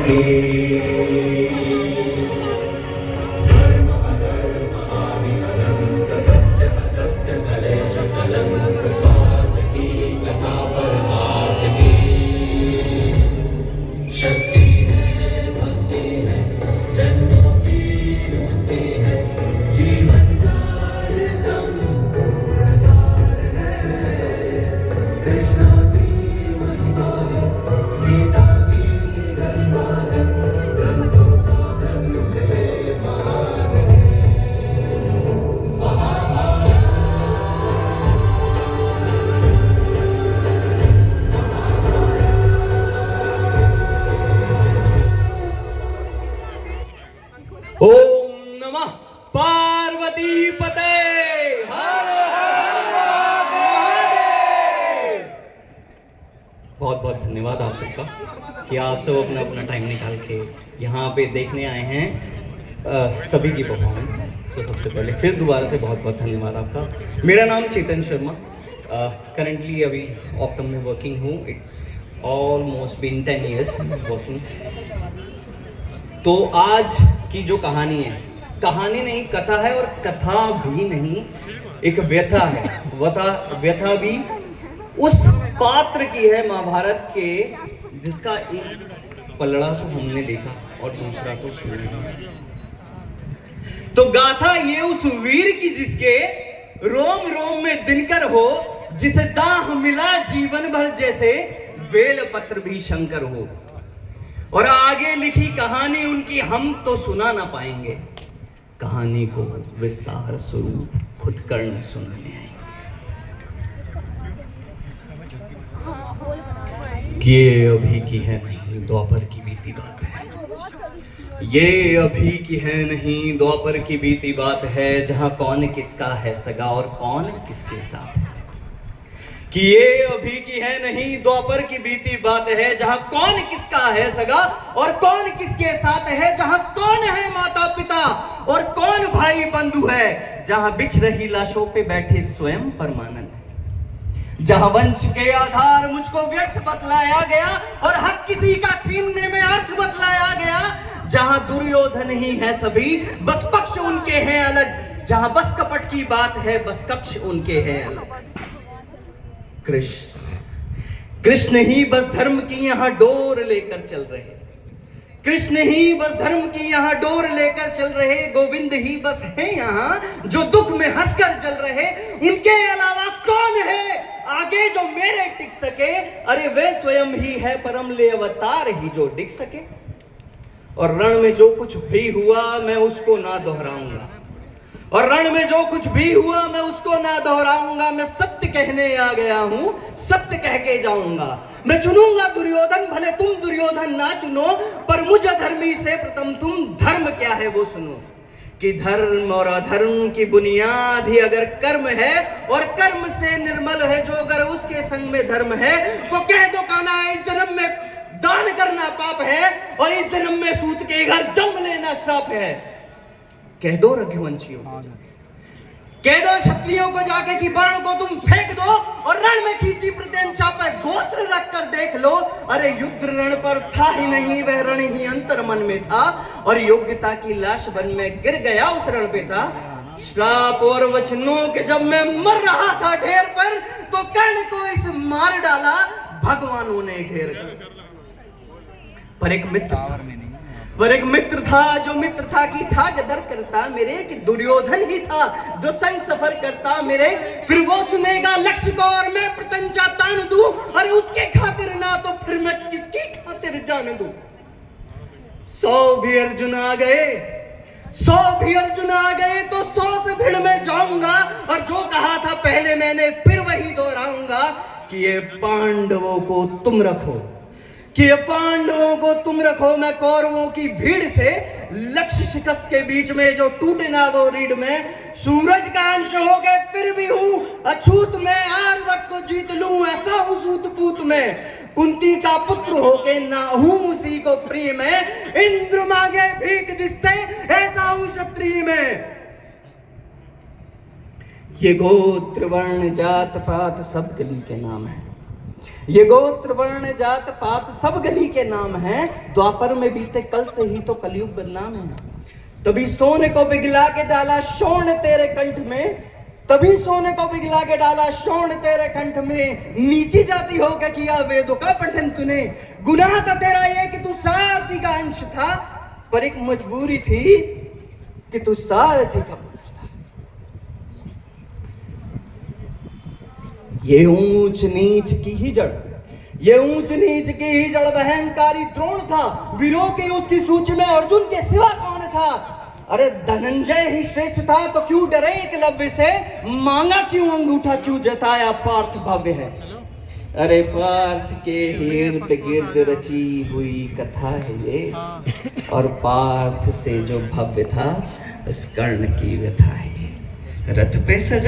की। धर्म अधर्म आदि अनंत सत्य असत्य कलेश कलंक स्वार्थ की कथा परमार्थ की। शक्ति है भक्ति है जन्मों की मुक्ति है जीवन काल संपूर्ण सार है। कृष्णा की महिमा है गीता की गरिमा है ग्रंथों का ग्रंथ है महान है। ओम नमः पार्वती पते हर हर महादेव। बहुत बहुत धन्यवाद आप सबका कि आप सब अपना अपना टाइम निकाल के यहाँ पे देखने आए हैं सभी की परफॉर्मेंस। तो सबसे पहले फिर दोबारा से बहुत बहुत धन्यवाद आपका। मेरा नाम चेतन शर्मा, करंटली अभी ऑप्टम में वर्किंग हूँ। It's almost been 10 years working. तो आज की जो कहानी है, कहानी नहीं कथा है, और कथा भी नहीं एक व्यथा है। व्यथा भी उस पात्र की है महाभारत के जिसका एक पलड़ा तो हमने देखा और दूसरा तो सुना। तो गाथा ये उस वीर की जिसके रोम रोम में दिनकर हो, जिसे दाह मिला जीवन भर जैसे बेल पत्र भी शंकर हो। और आगे लिखी कहानी उनकी हम तो सुना ना पाएंगे, कहानी को विस्तार स्वरूप खुद कर्ण सुनाने आएंगे। कि ये अभी की है नहीं द्वापर की बीती बात है। ये अभी की है नहीं द्वापर की बीती बात है, जहां कौन किसका है सगा और कौन किसके साथ है। कि ये अभी की है नहीं द्वापर की बीती बात है, जहां कौन किसका है सगा और कौन किसके साथ है। जहां कौन है माता पिता और कौन भाई बंधु है, जहां बिछ रही लाशों पे बैठे स्वयं परमानंद है। जहां वंश के आधार मुझको व्यर्थ बतलाया गया और हक किसी का छीनने में अर्थ बतलाया गया। जहां दुर्योधन ही है सभी बस पक्ष उनके हैं अलग, जहां बस कपट की बात है बस कक्ष उनके हैं अलग। कृष्ण ही बस धर्म की यहां डोर लेकर चल रहे। कृष्ण ही बस धर्म की यहां डोर लेकर चल रहे। गोविंद ही बस हैं यहां जो दुख में हंसकर जल रहे। उनके अलावा कौन है आगे जो मेरे टिक सके। अरे वे स्वयं ही है परम ले अवतार ही जो डिग सके। और रण में जो कुछ भी हुआ मैं उसको ना दोहराऊंगा, और रण में जो कुछ भी हुआ मैं उसको ना दोहराऊंगा। मैं सत्य कहने आ गया हूं, सत्य कह के जाऊंगा। मैं चुनूंगा दुर्योधन भले तुम दुर्योधन ना चुनो, पर मुझ अधर्मी से प्रथम तुम धर्म क्या है वो सुनो। कि धर्म और अधर्म की बुनियाद ही अगर कर्म है, और कर्म से निर्मल है जो अगर उसके संग में धर्म है, तो कह दो कान्हा इस जन्म में दान करना पाप है और इस जन्म में सूत के घर जन्म लेना श्राप है। कह दो रघुवंशियों को, कह दो क्षत्रियों को जाके कि बाण को तुम फेंक दो और रण में खींची प्रत्यंचा पर गोत्र रख कर देख लो। अरे युद्ध रण पर था ही नहीं, वह रण ही अंतर मन में था, और योग्यता की लाश वन में गिर गया उस रण पे था। श्राप और वचनों के जब मैं मर रहा था ढेर पर, तो कर्ण को इस मार डाला भगवानों ने घेर कर। पर एक मित्र था जो मित्र था कि था गदर करता मेरे, कि दुर्योधन ही था जो संग सफर करता मेरे। फिर वो चुनेगा लक्ष्य को और मैं प्रत्यंचा तान दूं, अरे उसके खातिर ना तो फिर मैं किसकी खातिर जान दूं। 100 भी अर्जुन आ गए, 100 भी अर्जुन आ गए तो 100 से भिड़ में जाऊंगा। और जो कहा था पहले मैंने फिर वही दोहराऊंगा, कि ये पांडवों को तुम रखो, कि पांडवों को तुम रखो। मैं कौरवों की भीड़ से लक्ष्य शिकस्त के बीच में जो टूटे ना वो रीढ़ में। सूरज का अंश हो गए फिर भी हूं अछूत में, आर्यवर्त को जीत लूं ऐसा हूं सूत पूत में। कुंती का पुत्र होके ना हूं उसी को प्रिय में, इंद्र मांगे भीख जिससे ऐसा हूं क्षत्रिय में। ये गोत्र वर्ण जात पात सब गली के नाम है, ये गोत्र वर्ण जात पात सब गली के नाम हैं, द्वापर में बीते कल से ही तो कलयुग बदनाम है। तभी सोने को पिघला के डाला शोण तेरे कंठ में, तभी सोने को पिघला के डाला शोण तेरे कंठ में। नीची जाति होकर किया वेदों का पठन तूने, गुनाह था तेरा ये कि तू सारथी का अंश था, पर एक मजबूरी थी कि तू सारथी का पुत्र था। ये ऊंच नीच की ही जड़, ये ऊंच नीच की ही जड़ अहंकारी द्रोण था, वीरों की उसकी सूची में अर्जुन के सिवा कौन था। अरे धनंजय ही श्रेष्ठ था तो क्यों डरे एकलव्य से, मांगा क्यों अंगूठा, क्यों जताया पार्थ भव्य है। अरे पार्थ के इर्द गिर्द रची हुई कथा है ये, और पार्थ से जो भव्य था उस कर्ण की व्यथा है। रथ पे सजा